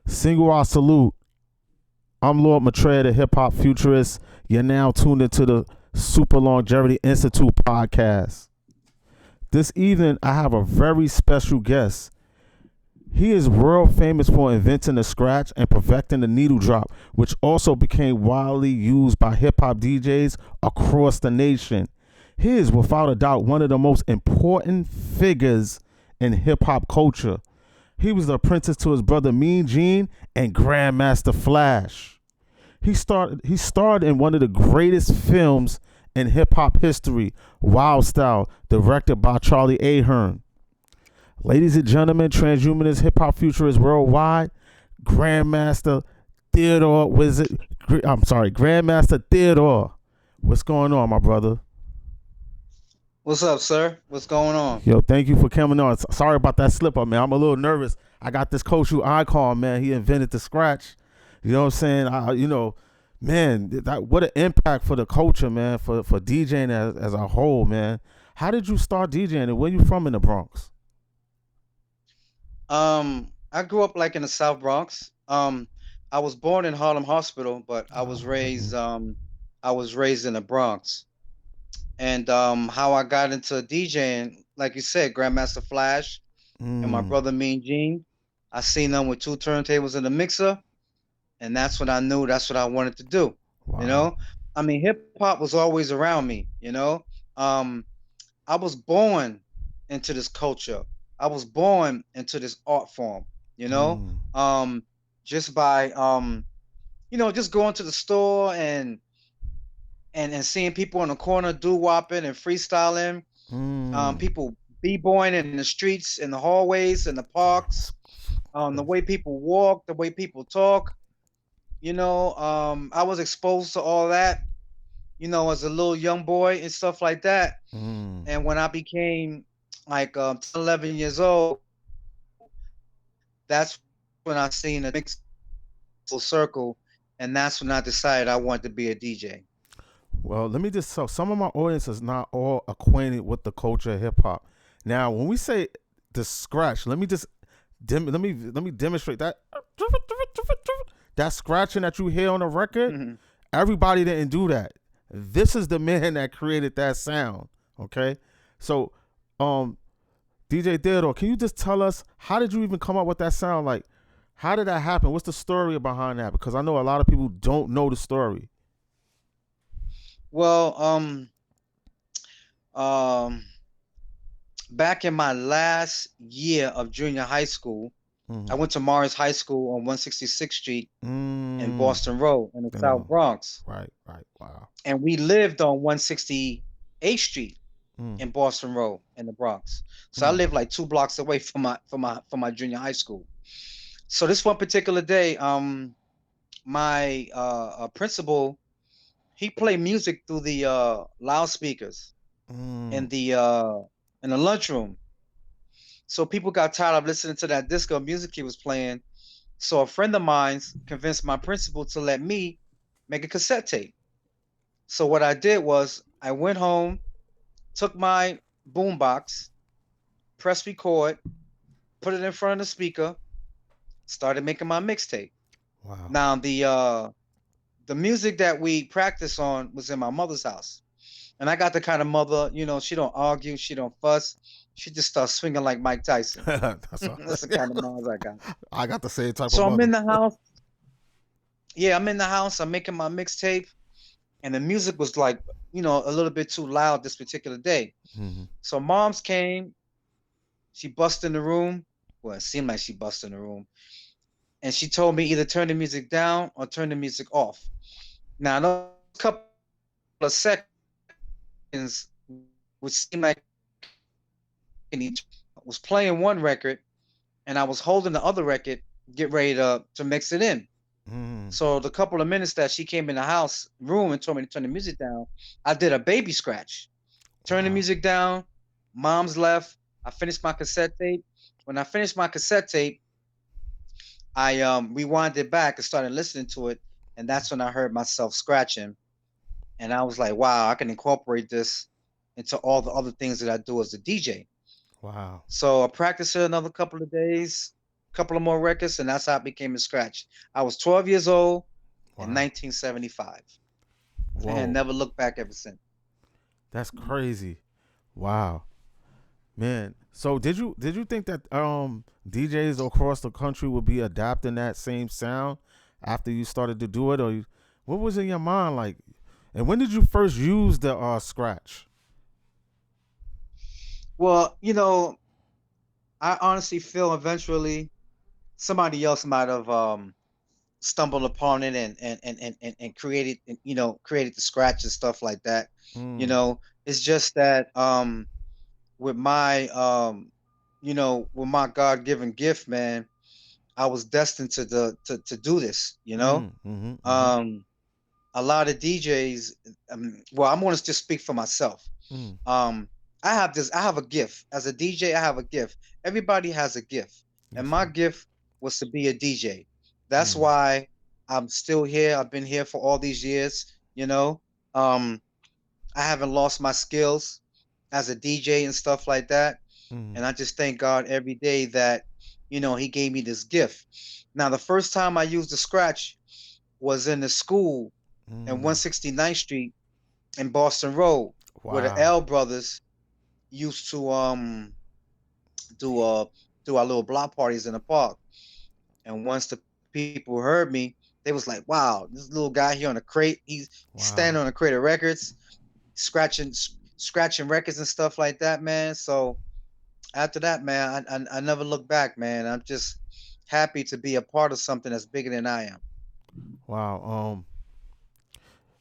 Single out salute. I'm Lord Maitreya, the hip hop futurist. You're now tuned into the Super Longevity Institute podcast. This evening, I have a very special guest. He is world famous for inventing the scratch and perfecting the needle drop, which also became widely used by hip hop DJs across the nation. He is without a doubt one of the most important figures in hip hop culture. He was the apprentice to his brother Mean Gene and Grandmaster Flash. He starred in one of the greatest films in hip hop history, WildStyle, directed by Charlie Ahern. Ladies and gentlemen, transhumanist hip hop futurists worldwide, Grandmaster Theodore Wizzard. Grandmaster Theodore. What's going on, my brother? What's up, sir? What's going on? Yo, thank you for coming on. Sorry about that slip up, man. I'm a little nervous. I got this coach who icon, man. He invented the scratch. You know what I'm saying? Man, what an impact for the culture, man, for DJing as a whole, man. How did you start DJing and where you from in the Bronx? I grew up like in the South Bronx. I was born in Harlem Hospital, but Oh, okay. I was raised in the Bronx. And how I got into DJing, like you said, Grandmaster Flash and my Mm, brother Mean Gene. I seen them with two turntables in the mixer, and that's when I knew that's what I wanted to do. You wow. know, I mean, hip hop was always around me. Um, I was born into this culture. I was born into this art form, you know, Mm, um, just by just going to the store and seeing people on the corner do wopping and freestyling, mm. people b-boying in the streets, in the hallways, in the parks, the way people walk, the way people talk. I was exposed to all that, as a little young boy and stuff like that. Mm. And when I became like 10, 11 years old, that's when I seen a mixed full circle, and that's when I decided I wanted to be a DJ. Well, let me just so some of my audience is not all acquainted with the culture of hip hop. Now, when we say the scratch, let me demonstrate that scratching that you hear on the record. Everybody didn't do that. This is the man that created that sound. Okay, so um, DJ Theodore, can you just tell us how did you even come up with that sound? Like, how did that happen? What's the story behind that? Because I know a lot of people don't know the story. Well, um, back in my last year of junior high school, I Mm. went to Morris High School on 166th Street in Mm. Boston Road in the You South know, Bronx, right. Wow. and we lived on 168th Street Mm. in Boston Road in the Bronx. So I Mm. lived like 2 blocks away from my junior high school. So this one particular day, my principal, he played music through the loudspeakers in Mm. the lunchroom. So people got tired of listening to that disco music he was playing. So a friend of mine convinced my principal to let me make a cassette tape. So what I did was I went home, took my boombox, pressed record, put it in front of the speaker, started making my mixtape. Wow. Now the music that we practice on was in my mother's house. And I got the kind of mother, she don't argue, she don't fuss. She just starts swinging like Mike Tyson. That's all. That's the kind of mom I got. I got the same type of So I'm mother. in the house. Yeah, I'm in the house. I'm making my mixtape, and the music was like, a little bit too loud this particular day. Mm-hmm. So mom's came. She bust in the room. Well, it seemed like she bust in the room, and she told me either turn the music down or turn the music off. Now, those couple of seconds, which seemed like an was playing one record, and I was holding the other record, get ready to mix it in. Mm. So the couple of minutes that she came in the house room and told me to turn the music down, I did a baby scratch. Turn the Wow. music down. Mom's left. I finished my cassette tape. When I finished my cassette tape, I rewound it back and started listening to it, and that's when I heard myself scratching, and I was like, "Wow, I can incorporate this into all the other things that I do as a DJ." Wow. So I practiced it another couple of days. couple of more records, and that's how it became a scratch. I was 12 years old in Wow. 1975, and Whoa. never looked back ever since. That's crazy. Wow. Man. So did you think that DJs across the country would be adapting that same sound after you started to do it, or what was in your mind like? And when did you first use the scratch? Well, I honestly feel eventually somebody else might have stumbled upon it and created created the scratch and stuff like that. You Mm. know, it's just that with my with my God given gift, man, I was destined to do this. Mm. Mm-hmm. Mm-hmm. Um, a lot of DJs. Well, I'm gonna just speak for myself. Mm. Um, I have a gift as a DJ. I have a gift. Everybody has a gift, and Yes, my sir. gift was to be a DJ. That's Mm. why I'm still here. I've been here for all these years. You know, um, I haven't lost my skills as a DJ and stuff like that. Mm. And I just thank God every day that, He gave me this gift. Now, the first time I used the scratch was in the school in Mm. 169th Street in Boston Road, where the Wow. L brothers used to do do our little block parties in the park. And once the people heard me, they was like, "Wow, this little guy here on a crate, he's standing on Wow. a crate of records, scratching records and stuff like that, man." So after that, man, I never look back, man. I'm just happy to be a part of something that's bigger than I am. Wow.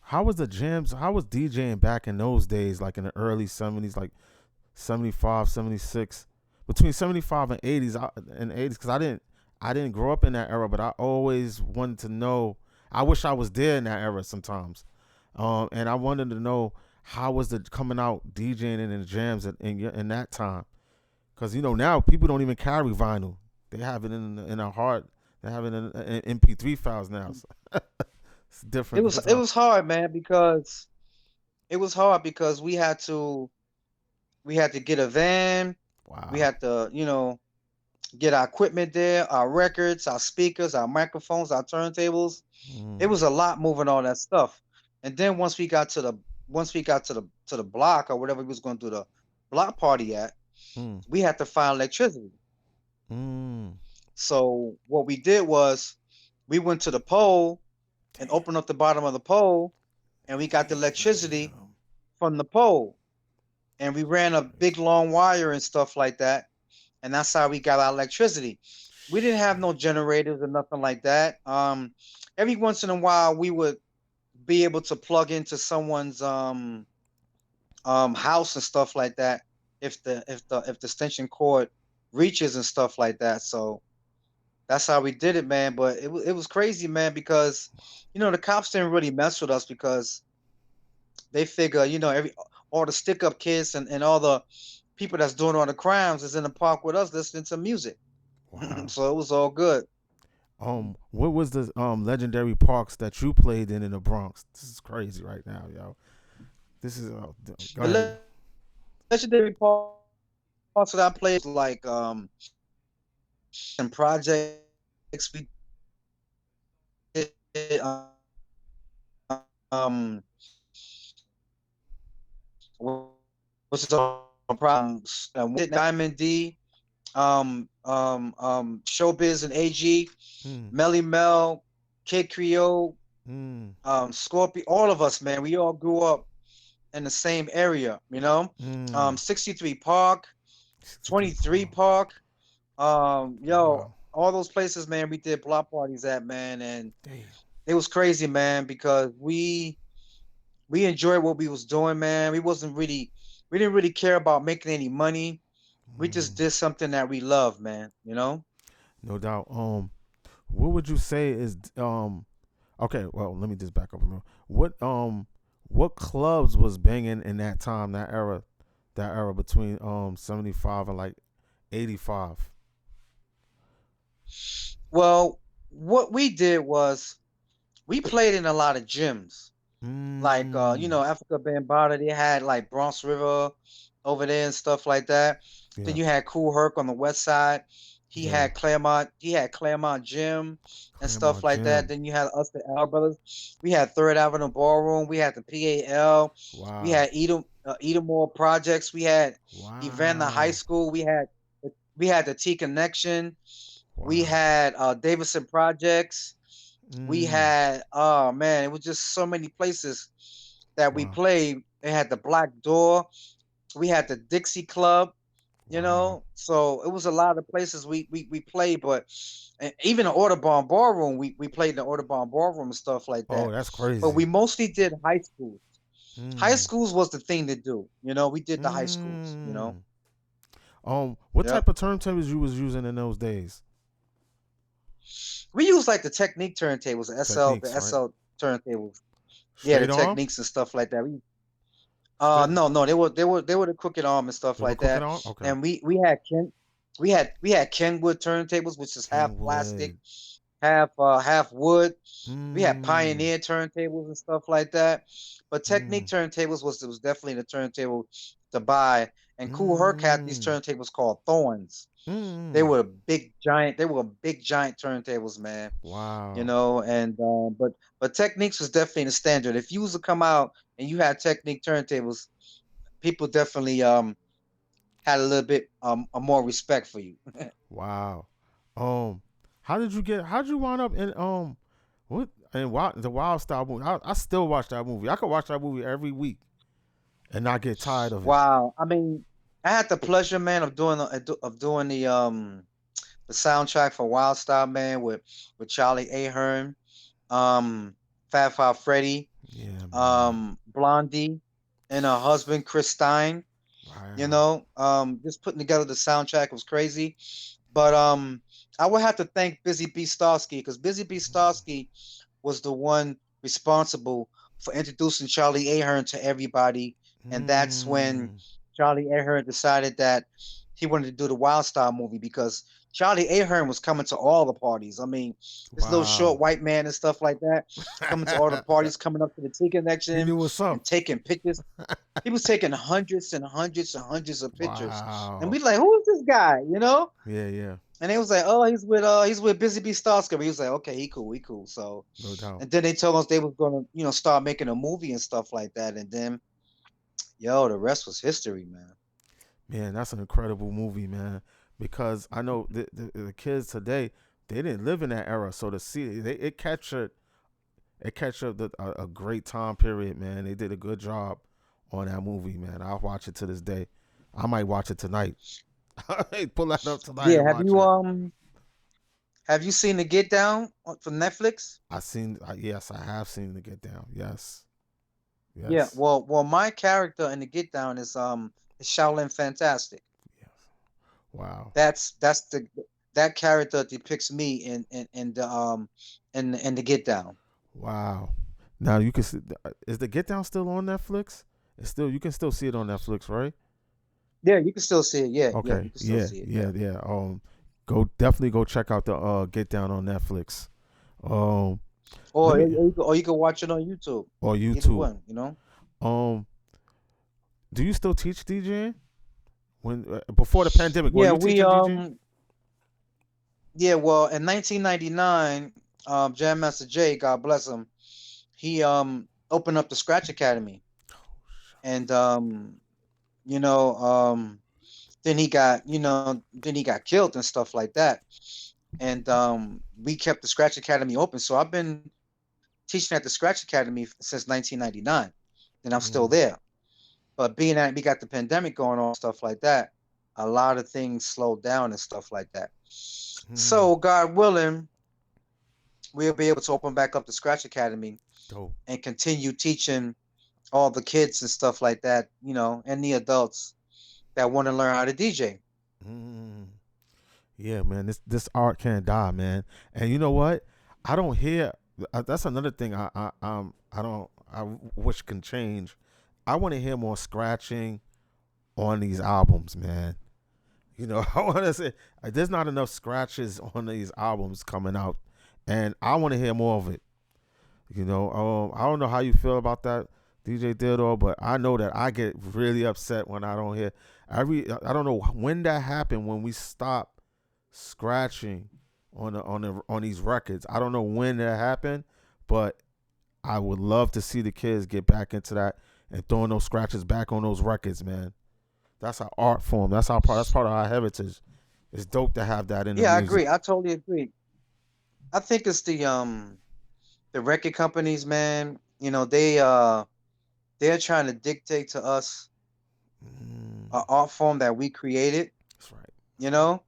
How was the jams? How was DJing back in those days, like in the early 70s, like 75, 76, between 75 and 80s, and 80s? Because I didn't grow up in that era, but I always wanted to know. I wish I was there in that era sometimes, and I wanted to know how was the coming out DJing in the jams in that time. Because now people don't even carry vinyl; they have it in a hard. They have it in MP3 files now. So it's It different was it time. was hard, man, because it was hard because we had to get a van, we Wow. had to, get our equipment there, our records, our speakers, our microphones, our turntables. It Mm, was a lot moving all that stuff. And then once we got to the block or whatever we was going to do the block party at, mm, we had to find electricity. mm. So what we did was we went to the pole and Damn. opened up the bottom of the pole, and we got the electricity Damn. from the pole. And we That's ran a big crazy. long wire and stuff like that. And that's how we got our electricity. We didn't have Shit. no generators or nothing like that. Every once in a while we would be able to plug into someone's house and stuff like that if the extension cord reaches and stuff like that. So that's how we did it, man. But it was crazy, man, because the cops didn't really mess with us because they figure, every all the stick up kids and all the people that's doing all the crimes is in the park with us listening to music. Wow. So it was all good. What was the legendary parks that you played in the Bronx? This is crazy right now, yo. This is go ahead. The legendary parts that I played was like and projects we did what's it Diamond D, Showbiz and AG, Mm, Melly Mel, Kid Creole, mm, Scorpio, all of us, man, we all grew up in the same area, 63 Park, 63 23 Park. Park, yo, Wow. all those places, man, we did block parties at, man, and Damn. it was crazy, man, because we enjoyed what we was doing, man. We didn't really care about making any money. We Mm, just did something that we love, man. no doubt. What would you say is okay? Well, let me just back up a little. What clubs was banging in that time, that era between 75 and like 85? Well, what we did was we played in a lot of gyms. Like Mm. Africa Bambaataa, they had like Bronx River over there and stuff like that. Then Yeah. you had Cool Herc on the west side. He Yeah. had Claremont Gym and stuff Claremont like that. Gym. Then you had us, the L Brothers. We had Third Avenue Ballroom. We had the PAL. We Wow. had Edomore Projects. We had Evander High Wow. School. We had the T Connection. We Wow. had Davidson Projects. We Mm. had, oh man, it was just so many places that we Wow. played. They had the Black Door. We had the Dixie Club. Wow. So it was a lot of places we played, but even the Audubon Ballroom, we played in the Audubon Ballroom and stuff like Oh, that. that's But we crazy. mostly did high schools. High Mm. schools was the thing to do. We did the high schools. Mm. What Yep. type of turntables you was using in those days? We used like the Technique turntables, the Techniques, right? SL turntables. Yeah, the Straight arm? Techniques and stuff like that. Straight. No, they were the crooked arm and stuff They were like cooking that. arm? Okay. And we had Kenwood turntables, which is half plastic, Kenwood. half wood. We had Mm. Pioneer turntables and stuff like that. But Technique Mm. turntables was definitely the turntable to buy. And Cool Herc had these Mm. turntables called Thorns. They Mm. were big giant. They were big giant turntables, man. Wow. And but Techniques was definitely the standard. If you was to come out and you had Technique turntables, people definitely had a little bit a more respect for you. Wow. Um, how'd you wind up in what the WildStyle movie? I still watch that movie. I could watch that movie every week and not get tired of it. Wow. I mean, I had the pleasure, man, of doing the soundtrack for WildStyle, man, with Charlie Ahern, Fat Five Freddy, Yeah, man. Blondie, and her husband Chris Stein. Wow. Just putting together the soundtrack was crazy. But I would have to thank Busy B. Starsky, because Busy B. Starsky was the one responsible for introducing Charlie Ahern to everybody. And that's when Mm. Charlie Ahern decided that he wanted to do the Wild Style movie, because Charlie Ahern was coming to all the parties. I mean, this little short Wow. white man and stuff like that, coming to all the parties, coming up to the T He Connection knew what's and up. taking pictures. He was taking hundreds and hundreds and hundreds of pictures. And Wow. we like, who is this guy? Yeah, yeah. And they was like, oh, he's with Busy Bee Starsky. He was like, okay, he cool. So, No doubt. and then they told us they was gonna, start making a movie and stuff like that. And then, the rest was history, man. Man, that's an incredible movie, man. Because I know the kids today, they didn't live in that era, so to see it captured a great time period, man. They did a good job on that movie, man. I'll watch it to this day. I might watch it tonight. Pull that up tonight Yeah, and watch it. have you seen the Get Down from Netflix? Yes, I have seen the Get Down. Yes, Yeah, yes, well, my character in the Get Down is Shaolin Fantastic. yes. Wow, That character depicts me in the Get Down. wow. Now you can see, is the Get Down still on Netflix? You can still see it on Netflix, right? Yeah, you can still see it. Yeah, yeah, Okay, you can still yeah, see it. yeah, Yeah. yeah. Definitely go check out the Get Down on Netflix. Um, let Or me you can watch it on YouTube. or Either YouTube. one. Um, do you still teach DJing? When before the pandemic, were Yeah, you we teaching DJing? yeah, well, in 1999, Jam Master Jay, God bless him, he opened up the Scratch Academy. And you know, then he got killed and stuff like that. And we kept the Scratch Academy open. So I've been teaching at the Scratch Academy since 1999, and I'm still Mm, there. But being that we got the pandemic going on, stuff like that, a lot of things slowed down and stuff like that. mm, So God willing, we'll be able to open back up the Scratch Academy dope. and continue teaching all the kids and stuff like that, and the adults that want to learn how to DJ. Mm. Yeah, man. This art can't die, man. And you know what? I don't hear. That's another thing. I don't. I wish can change. I want to hear more scratching on these albums, man. I want to say there's not enough scratches on these albums coming out, and I want to hear more of it. I don't know how you feel about that, DJ Theodore, but I know that I get really upset when I don't hear I don't know when that happened when we stopped scratching on these records. I don't know when that happened, but I would love to see the kids get back into that and throwing those scratches back on those records, man. That's our art form. That's part of our heritage. It's dope to have that in the Yeah, I music. agree. I totally agree. I think it's the record companies, man. You know, they're trying to dictate to us an art form that we created. That's right. You know,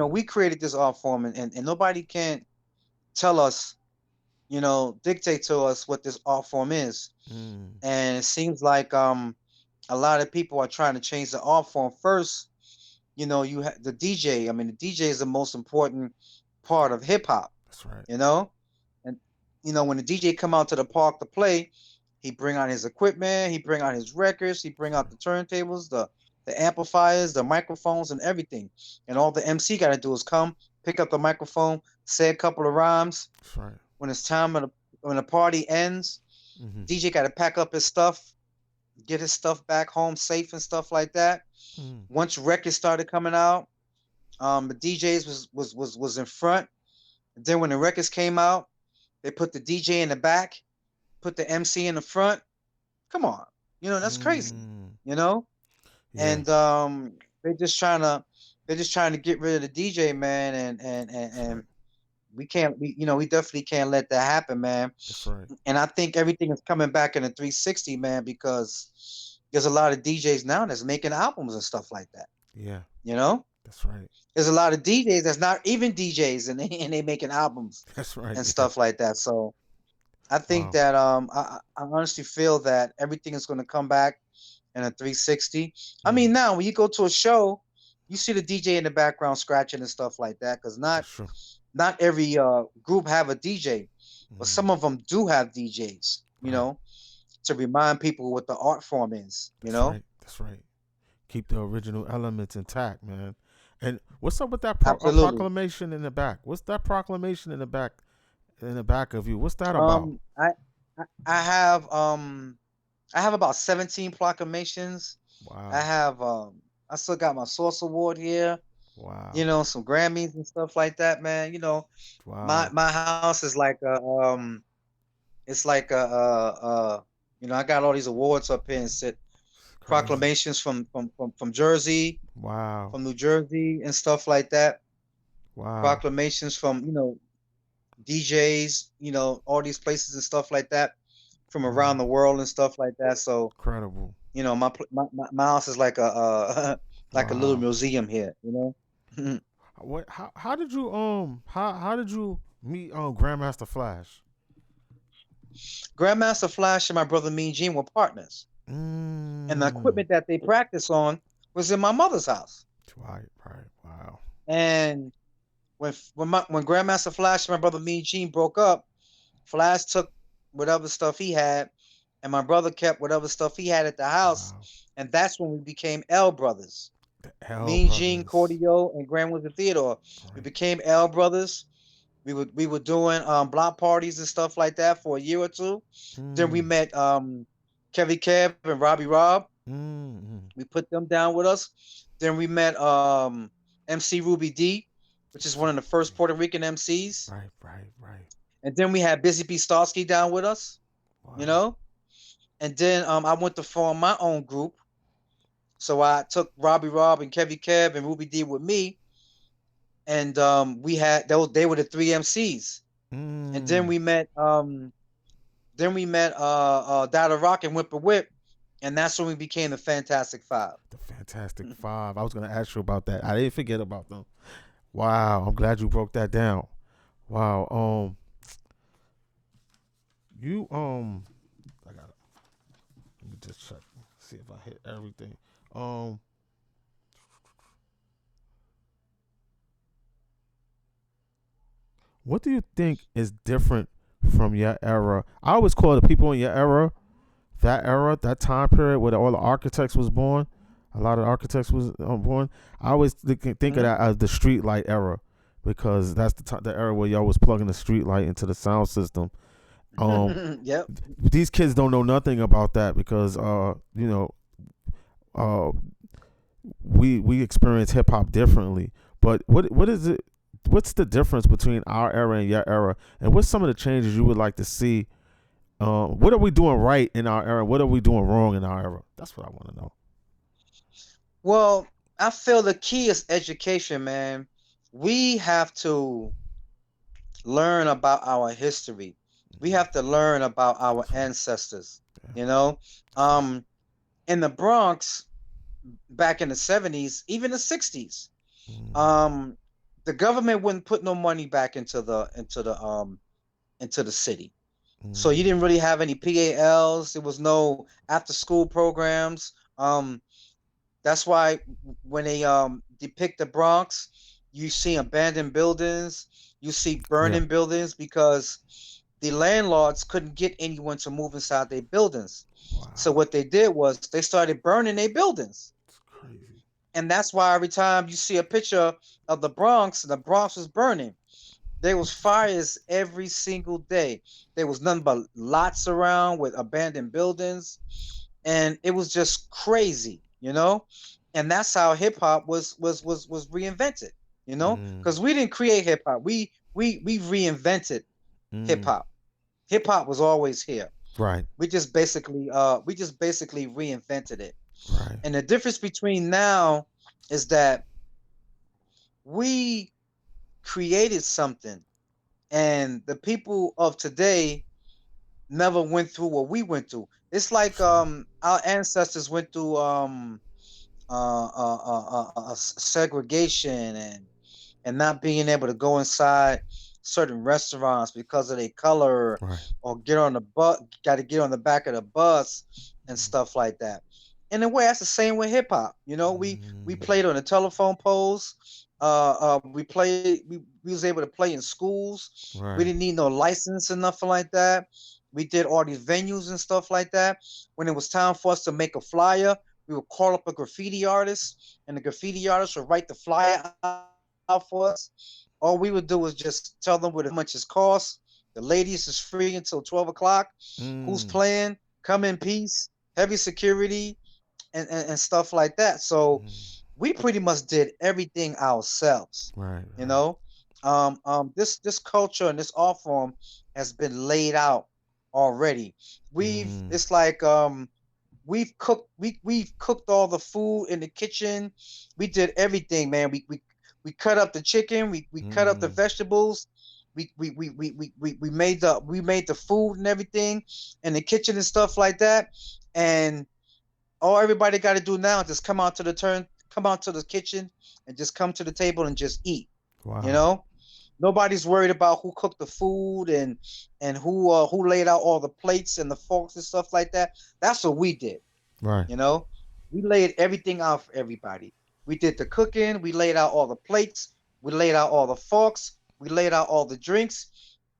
we created this art form, and nobody can tell us, dictate to us what this art form is. And it seems like a lot of people are trying to change the art form first. You have the DJ. I mean, the DJ is the most important part of hip hop. That's right. And when the DJ come out to the park to play, he bring out his equipment, he bring out his records, he bring out the turntables, the amplifiers, the microphones, and everything. And all the MC got to do is come, pick up the microphone, say a couple of rhymes. That's right. When it's time, when the party ends, DJ got to pack up his stuff, get his stuff back home safe and stuff like that. Once records started coming out, the DJs was in front. And then when the records came out, they put the DJ in the back, put the MC in the front. Come on, that's crazy. Yeah. And they're just trying to get rid of the DJ, man, and we definitely can't let that happen, man. That's right. And I think everything is coming back in a 360, man, because there's a lot of DJs now that's making albums and stuff like that. Yeah. That's right. There's a lot of DJs that's not even DJs, and they making albums. That's right. And stuff like that. So I think that I honestly feel that everything is going to come back in a 360. I mean, now when you go to a show, you see the DJ in the background scratching and stuff like that, because not every group have a DJ, but some of them do have DJs. To remind people what the art form is. That's right. Keep the original elements intact, man. And what's up with that proclamation in the back? What's that proclamation in the back? In the back of you, what's that about? I have about 17 proclamations. Wow. I have I still got my Source Award here. Wow. Some Grammys and stuff like that, man. Wow. My house is like it's like I got all these awards up here and sit. Proclamations from Jersey. Wow. From New Jersey and stuff like that. Wow. Proclamations from DJs, all these places and stuff like that from around the world and stuff like that. So incredible. My house is like a like a little museum here. What? How did you how did you meet Grandmaster Flash? Grandmaster Flash and my brother Mean Gene were partners. And the equipment that they practice on was in my mother's house. Right. Wow. And when Grandmaster Flash and my brother Mean Gene broke up, Flash took whatever stuff he had, and my brother kept whatever stuff he had at the house. Wow. And that's when we became L Brothers. Mean Gene, Cordio, and Grand Wizzard Theodore. Right. We became L Brothers. We were doing block parties and stuff like that for a year or two. Then we met Kevy Kev and Robbie Rob. We put them down with us. Then we met MC Ruby D, which is one of the first Puerto Rican MCs. Right. And then we had Busy B. Starsky down with us. Wow. And then I went to form my own group. So I took Robbie Rob and Kevy Kev and Ruby D with me. And they were the three MCs. And then we met Dada Rock and Whipper Whip, and that's when we became the Fantastic Five. The Fantastic Five. I was gonna ask you about that. I didn't forget about them. Wow, I'm glad you broke that down. Wow. I gotta let me just check, see if I hit everything. What do you think is different from your era? I always call the people in your era, that time period where all the architects was born. A lot of architects was born. I always think of that as the streetlight era, because that's the era where y'all was plugging the streetlight into the sound system. Yep. These kids don't know nothing about that because we experience hip hop differently. But what is it? What's the difference between our era and your era? And what's some of the changes you would like to see? What are we doing right in our era? What are we doing wrong in our era? That's what I want to know. Well, I feel the key is education, man. We have to learn about our history. We have to learn about our That's right. ancestors. Yeah. You know, That's right. in the Bronx back in the 70s, even the 60s, Mm, um, the government wouldn't put no money back into the city. So you mm, didn't really have any PALs. There was no after school programs. That's why when they depict the Bronx, you see abandoned buildings, you see yeah. burning buildings because the landlords couldn't get anyone to move inside their buildings. So Wow. what they did was they started burning their buildings. It's crazy. And that's why every time you see a picture of the Bronx was burning. There was fires every single day. There was nothing but lots around with abandoned buildings, and it was just crazy, you know. And that's how hip hop was reinvented, you know, Mm, because we didn't create hip hop. We reinvented hip mm, hop. Hip hop was always here. right. We just basically reinvented it. Right. And the difference between now is that we created something, and the people of today never went through what we went through. It's like That's right. our ancestors went through segregation and not being able to go inside certain restaurants because of their color, Right. or get on the bus, got to get on the back of the bus and stuff like that. In a way, that's the same with hip hop. You know, we Mm, played on the telephone poles. We was able to play in schools. We right. didn't need no license or nothing like that. We did all these venues and stuff like that. When it was time for us to make a flyer, we would call up a graffiti artist, and the graffiti artist would write the flyer out for us. All we would do was just tell them how much it costs. The ladies is free until 12 o'clock. Who's Mm, playing? Come in peace. Heavy security and stuff like that. So mm, we pretty much did everything ourselves. right. You Right. know, this culture and this art form has been laid out already. Mm, It's like we've cooked all the food in the kitchen. We did everything, man. We cut up the chicken, we cut up the mm, vegetables, we made the food and everything in the kitchen and stuff like that. And all everybody got to do now is just come out to the kitchen and just come to the table and just eat. You wow. know, nobody's worried about who cooked the food and who laid out all the plates and the forks and stuff like that. That's what we did. Right. You know, we laid everything out for everybody. We did the cooking. We laid out all the plates. We laid out all the forks. We laid out all the drinks.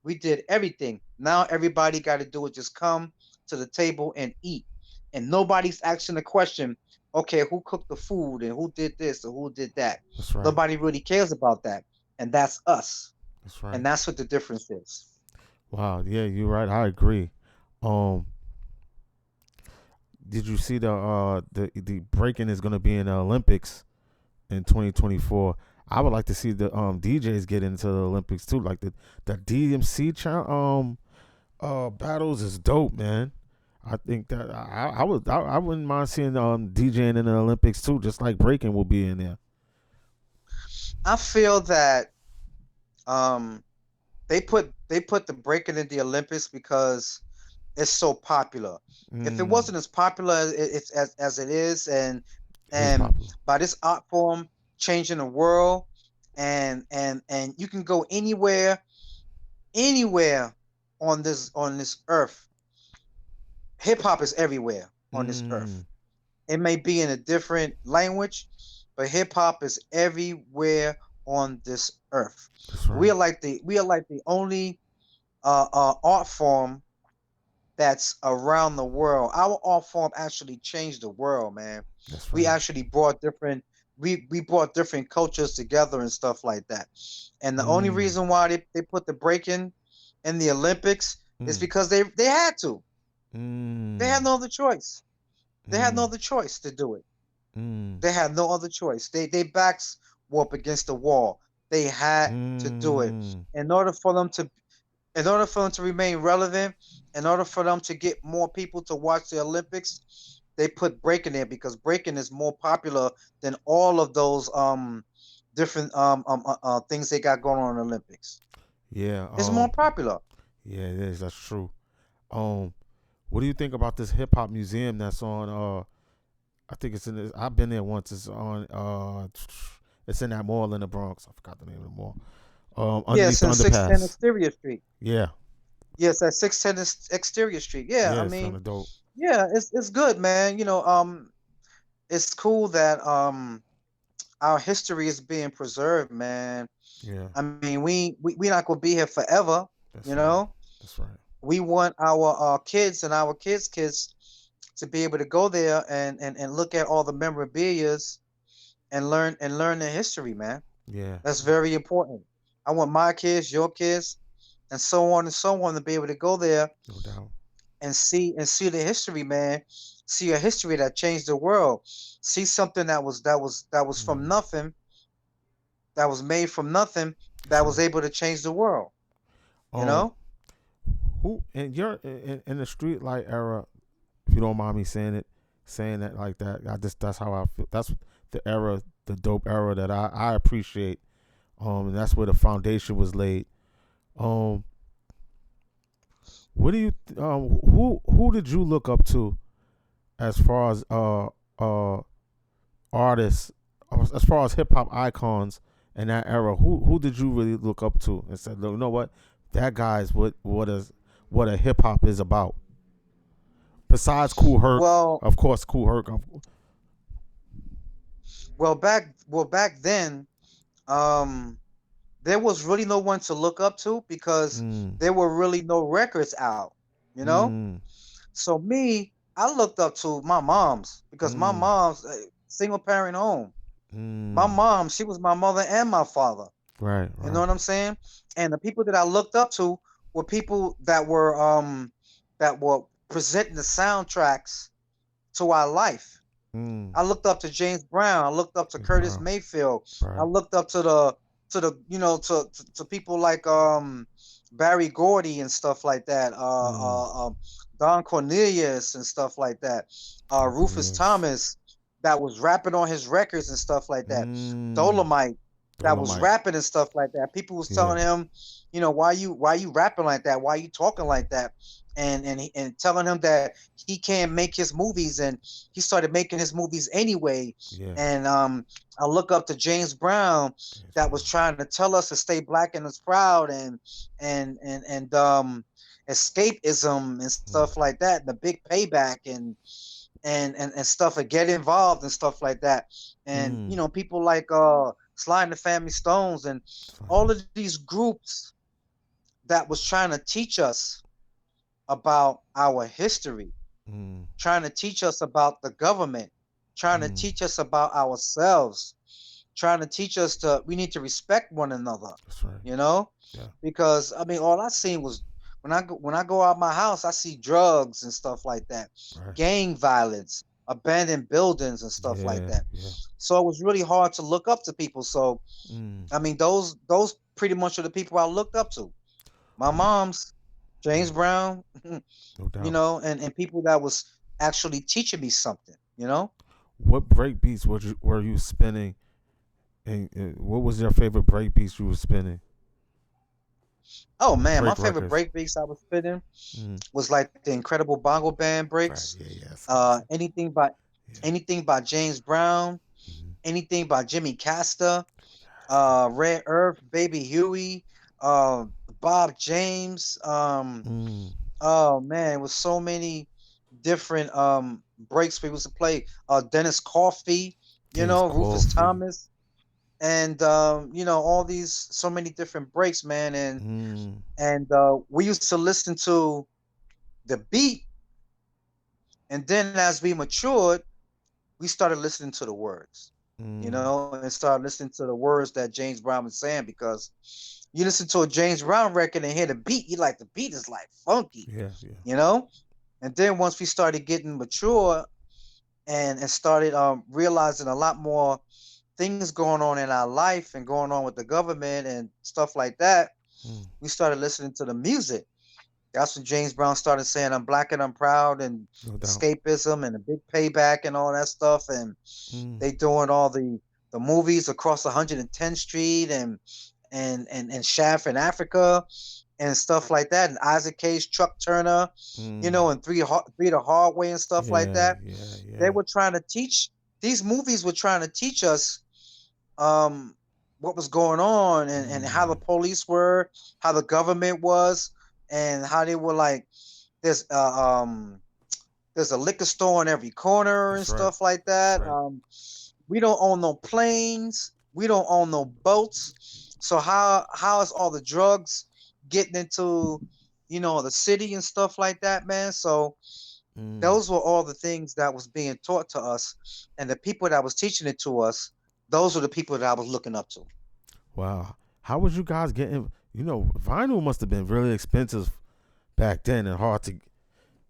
We did everything. Now everybody got to do is just come to the table and eat. And nobody's asking the question, okay, who cooked the food and who did this or who did that? That's right. Nobody really cares about that. And that's us. That's right. And that's what the difference is. Wow. Yeah, you're right. I agree. Um, did you see the breaking is going to be in the Olympics in 2024? I would like to see the DJs get into the Olympics too. Like the DMC battles is dope, man. I think that I wouldn't mind seeing DJing in the Olympics too, just like breaking will be in there. I feel that um they put the breaking in the Olympics because it's so popular. If it Mm, wasn't as popular as it is, it is and popular. by this art form changing the world, and you can go anywhere on this earth. Hip hop is everywhere on this Mm, earth. It may be in a different language, but hip hop is everywhere on this earth. that's We right. are like the only art form that's around the world. Our art form actually changed the world, man. That's We right. actually brought different we brought different cultures together and stuff like that. And the only Mm, reason why they put the breaking in the Olympics is mm, because they had to. They had mm, no other choice. They had no mm, other choice to do it. mm. They had no other choice. They backs were up against the wall. They had to do it Mm. in order for them to in order for them to remain relevant, in order for them to get more people to watch the Olympics, they put breaking there because breaking is more popular than all of those different things they got going on in the Olympics. Yeah. It's more popular. Yeah, it is. That's true. Um. What do you think about this hip hop museum that's on? I think it's in. I've been there once. It's on. It's in that mall in the Bronx. I forgot the name of the mall. Underneath Yes, the in 610 underpass. Exterior Street. Yeah. Yes, at 610 Exterior Street. Yeah, I Yeah, it's kind mean, of dope. yeah, it's good, man. It's cool that our history is being preserved, man. Yeah. I mean, we not gonna be here forever, you That's right. know. That's right. We want our kids and our kids to be able to go there and look at all the memorabilia's and learn the history, man. Yeah. That's very important. I want my kids, your kids, and so on to be able to go there No doubt. and see the history, man. See a history that changed the world. See something that was from Mm. nothing, that was made from nothing, That's that was right. able to change the world. You Um. know? Who and you're in the street light era? If you don't mind me saying that like that. That's how I feel. That's the era, the dope era that I appreciate. And that's where the foundation was laid. Um. What do you? Who did you look up to as far as artists, as far as hip hop icons in that era? Who did you really look up to and said, look, you know what, that guy's what a hip hop is about. Besides Cool Herc, Well, of course, Cool Herc. back then, um, there was really no one to look up to because Mm, there were really no records out. You know? mm, So me, I looked up to my mom's because my mm, mom's a single parent home. My mm. mom, she was my mother and my father. Right, You know right. what I'm saying? And the people that I looked up to were people that were presenting the soundtracks to our life. Mm. I looked up to James Brown. I looked up to Curtis Wow. Mayfield. I Right. looked up to the to people like Barry Gordy and stuff like that. Mm. Don Cornelius and stuff like that. Uncle Rufus News. Thomas that was rapping on his records and stuff like that. Mm. Dolomite that was Dolomite. rapping and stuff like that. People was Yeah. telling him, why you rapping like that? Why you talking like that? And telling him that he can't make his movies, and he started making his movies anyway. Yeah. And I look up to James Brown James that was Brown. trying to tell us to stay black and is proud and escapism and Mm. stuff like that, and the big payback and stuff and get involved and stuff like that. And Mm. people like Sly and the Family Stones and Fine. all of these groups that was trying to teach us about our history, Mm. trying to teach us about the government, trying to Mm. teach us about ourselves, trying to teach us to we need to respect one another, That's right. you know? Yeah. Because I mean all I seen was when I go out my house, I see drugs and stuff like that, Right. gang violence, abandoned buildings and stuff like Yeah. that. Yeah. So it was really hard to look up to people. So Mm. I mean those pretty much are the people I looked up to. My mom's James Mm. Brown, No doubt. and people that was actually teaching me something, What break beats were you spinning? And what was your favorite break beats you were spinning? Oh man, my Break favorite records. break beats I was spinning Mm. was like the Incredible Bongo Band Right. breaks. Yeah. Yes. Classic. Yeah. Anything by James Brown, Mm-hmm. anything by Jimmy Castor, Red Earth, Baby Huey, uh, Bob James. Mm. Oh man, it was so many different breaks we used to play. Dennis Coffey, Dennis Rufus Coffee. Thomas, and all these so many different breaks, man. Mm. And we used to listen to the beat, and then as we matured, we started listening to the words, Mm. and started listening to the words that James Brown was saying, because you listen to a James Brown record and hear the beat, you like the beat is like funky, Yeah. Yeah. you know. And then once we started getting mature and started realizing a lot more things going on in our life and going on with the government and stuff like that, we started listening to the music. That's when James Brown started saying, "I'm black and I'm proud," and No doubt. escapism and a big payback and all that stuff. And they doing all the movies across 110th Street and Shaft in Africa and stuff like that. And Isaac Hayes, Chuck Turner, and three the hard way and stuff like that. They were trying to teach. These movies were trying to teach us what was going on and how the police were, how the government was, and how they were like there's a liquor store in every corner and stuff like that. We don't own no planes, we don't own no boats. So how is all the drugs getting into the city and stuff like that, man? So those were all the things that was being taught to us, and the people that was teaching it to us, those were the people that I was looking up to. Wow. How was you guys getting, vinyl must have been really expensive back then and hard to,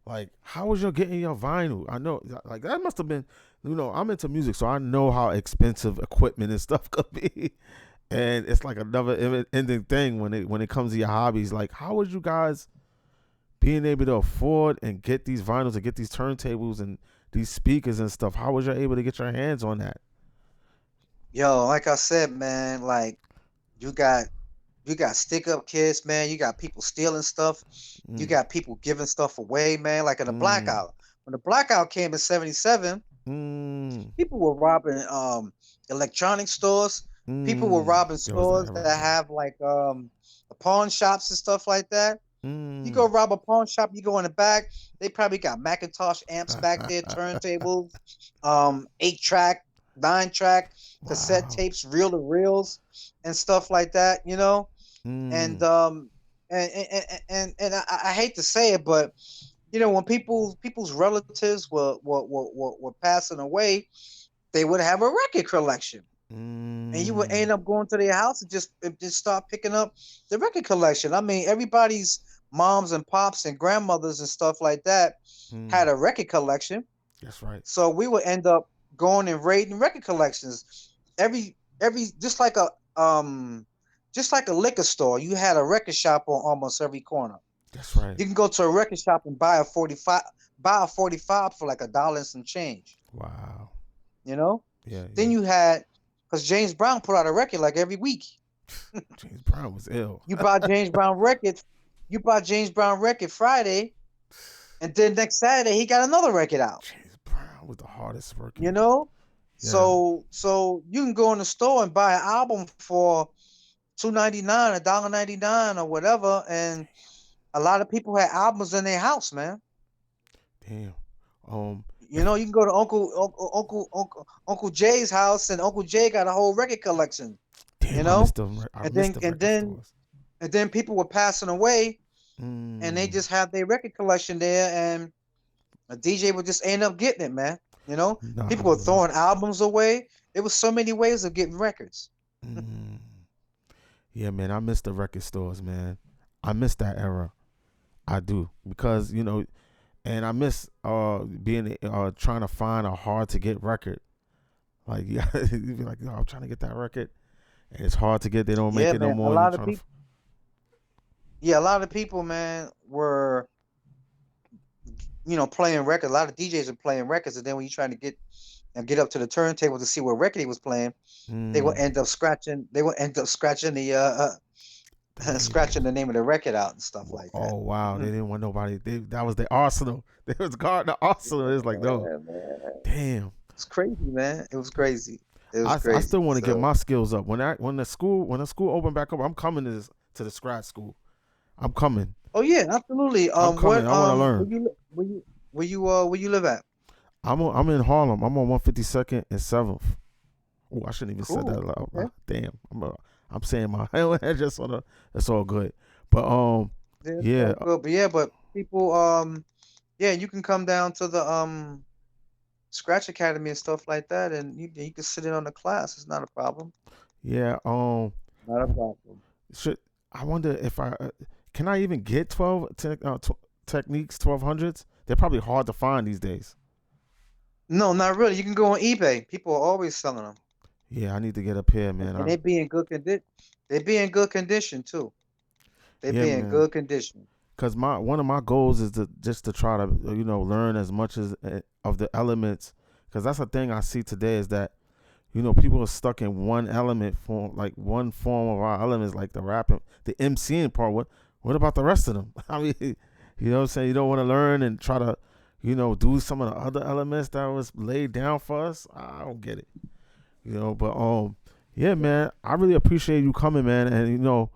like, how was you getting your vinyl? I know, like, that must have been, I'm into music, so I know how expensive equipment and stuff could be. And it's like another ending thing when it comes to your hobbies. Like, how was you guys being able to afford and get these vinyls and get these turntables and these speakers and stuff? How was you able to get your hands on that? Yo, like I said, man, like you got stick up kids, man. You got people stealing stuff. You got people giving stuff away, man. Like in the blackout. When the blackout came in '77, people were robbing electronic stores. People were robbing stores that have like pawn shops and stuff like that. You go rob a pawn shop, you go in the back, they probably got Macintosh amps back there, turntables, 8-track, 9-track, cassette tapes, reel to reels, and stuff like that, And I hate to say it, but when people's relatives were passing away, they would have a record collection. And you would end up going to their house and just start picking up the record collection. I mean, everybody's moms and pops and grandmothers and stuff like that had a record collection. That's right. So we would end up going and raiding record collections. Every just like a liquor store, you had a record shop on almost every corner. That's right. You can go to a record shop and buy a 45 for like $1 and some change. Wow. Yeah. Then you had, because James Brown put out a record like every week. James Brown was ill. You buy James Brown record Friday, and then next Saturday he got another record out. James Brown was the hardest working. Yeah. So you can go in the store and buy an album for $2.99, $1.99 or whatever, and a lot of people had albums in their house, man. Damn. You can go to Uncle Jay's house, and Uncle Jay got a whole record collection. Damn, and then people were passing away, and they just had their record collection there, and a DJ would just end up getting it, man. People were throwing albums away. There was so many ways of getting records. Yeah, man, I miss the record stores, man. I miss that era. I do, because and I miss being trying to find a hard to get record. Like you'd be like, I'm trying to get that record, and it's hard to get. They don't make it no more. A lot of people, man, were playing records. A lot of DJs are playing records, and then when you're trying to get up to the turntable to see what record he was playing, they will end up scratching. They will end up scratching the scratching the name of the record out and stuff like that. Oh wow, they didn't want nobody. That was the arsenal. They was guarding the arsenal. It was like, no, damn. It's crazy, man. It was crazy. Crazy. I still want to get my skills up. When the school opened back up, I'm coming to the scratch school. I'm coming. Oh yeah, absolutely. I'm coming. I want to learn. Where you live at? I'm in Harlem. I'm on 152nd and 7th. Oh, I shouldn't even said that loud. Okay. Damn. I'm saying my address on it's all good. But yeah. But people you can come down to the Scratch Academy and stuff like that, and you can sit in on the class. It's not a problem. Yeah. Not a problem. I wonder if can I even get 12 techniques 1200s? They're probably hard to find these days. No, not really. You can go on eBay. People are always selling them. Yeah, I need to get up here, man. And they be in good condition. They be in good condition too. They Yeah, be in man. good condition. Cause one of my goals is to just to try to learn as much as of the elements. Cause that's the thing I see today is that people are stuck in one element form, like one form of our elements, like the rapping, the MCing part. What about the rest of them? I mean, what I'm saying? You don't want to learn and try to, do some of the other elements that was laid down for us. I don't get it. But yeah, man, I really appreciate you coming, man, and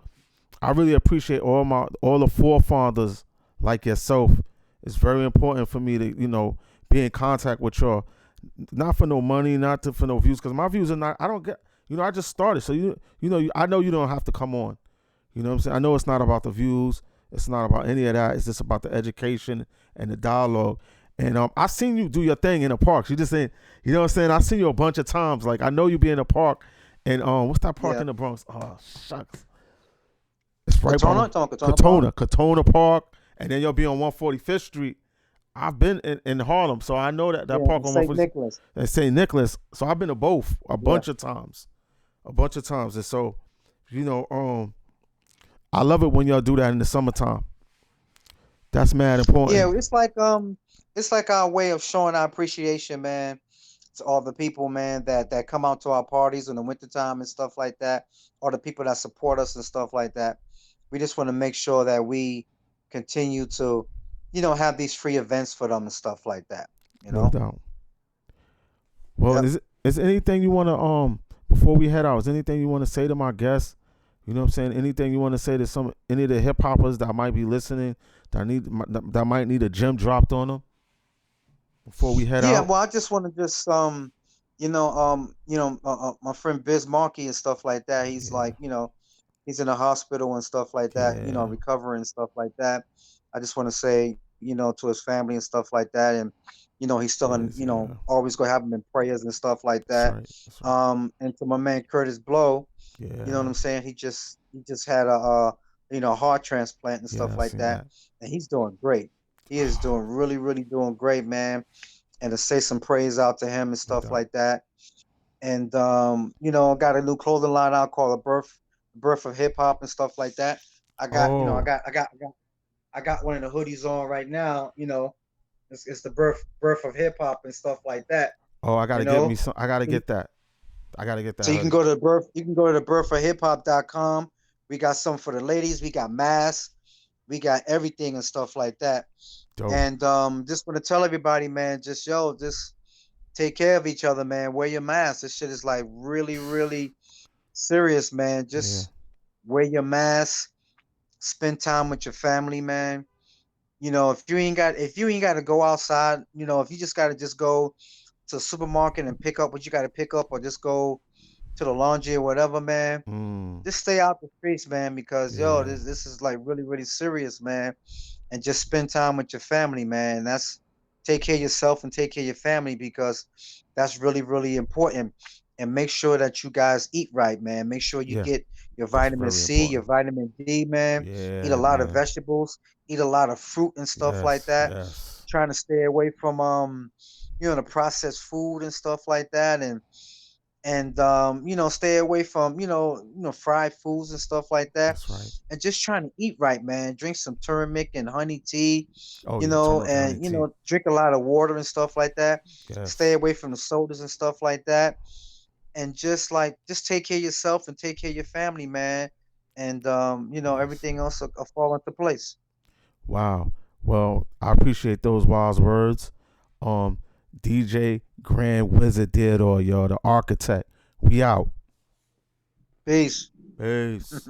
I really appreciate all the forefathers like yourself. It's very important for me to be in contact with y'all, not for no money, not for no views, because my views are not. I don't get. I just started, so I know you don't have to come on. You know what I'm saying? I know it's not about the views. It's not about any of that. It's just about the education and the dialogue. And I seen you do your thing in the parks. You just saying, what I'm saying? I seen you a bunch of times. Like I know you be in the park, and what's that park in the Bronx? Oh shucks, it's right by Katona Park, and then you'll be on 145th Street. I've been in Harlem, so I know that park on St. Nicholas. And St. Nicholas. So I've been to both a bunch of times, and so I love it when y'all do that in the summertime. That's mad important. Yeah, it's like our way of showing our appreciation, man, to all the people, man, that come out to our parties in the wintertime and stuff like that, or the people that support us and stuff like that. We just want to make sure that we continue to, have these free events for them and stuff like that. No doubt. Well, is anything you want to before we head out? Is anything you want to say to my guests? You know what I'm saying? Anything you want to say to any of the hip hoppers that might be listening that might need a gem dropped on them before we head out? Yeah, well, I just want to just my friend Biz Markie and stuff like that. He's like, he's in a hospital and stuff like that. Recovering and stuff like that. I just want to say, to his family and stuff like that, and he's still always gonna have him in prayers and stuff like that. That's right. And to my man Curtis Blow, you know what I'm saying? He just had a heart transplant and stuff like that, and he's doing great. He is doing really, really doing great, man. And to say some praise out to him and stuff like that. And got a new clothing line out called the Birth of Hip Hop and stuff like that. I got I got one of the hoodies on right now. It's the birth of hip hop and stuff like that. Oh, I gotta get me some. I gotta get that. I gotta get that. So you can go to the birth. You can go to the birthofhiphop.com. We got some for the ladies. We got masks. We got everything and stuff like that. Dope. And just want to tell everybody, man, just take care of each other, man. Wear your mask. This shit is like really, really serious, man. Just wear your mask. Spend time with your family, man. If you ain't got to go outside, if you just got to just go to the supermarket and pick up what you got to pick up, or just go to the laundry or whatever, man. Just stay out the streets, man, because this is like really, really serious, man. And just spend time with your family, man. Take care of yourself and take care of your family, because that's really, really important. And make sure that you guys eat right, man. Make sure you get your vitamin C, your vitamin D, man. Eat a lot of vegetables, eat a lot of fruit and stuff like that. Trying to stay away from the processed food and stuff like that, and stay away from fried foods and stuff like that. That's right. And just trying to eat right, man. Drink some turmeric and honey tea, and drink a lot of water and stuff like that. Stay away from the sodas and stuff like that. And just take care of yourself and take care of your family, man. And everything else will fall into place. Wow. Well, I appreciate those wise words. DJ Grand Wizzard Theodore, y'all, the architect. We out. Peace. Peace.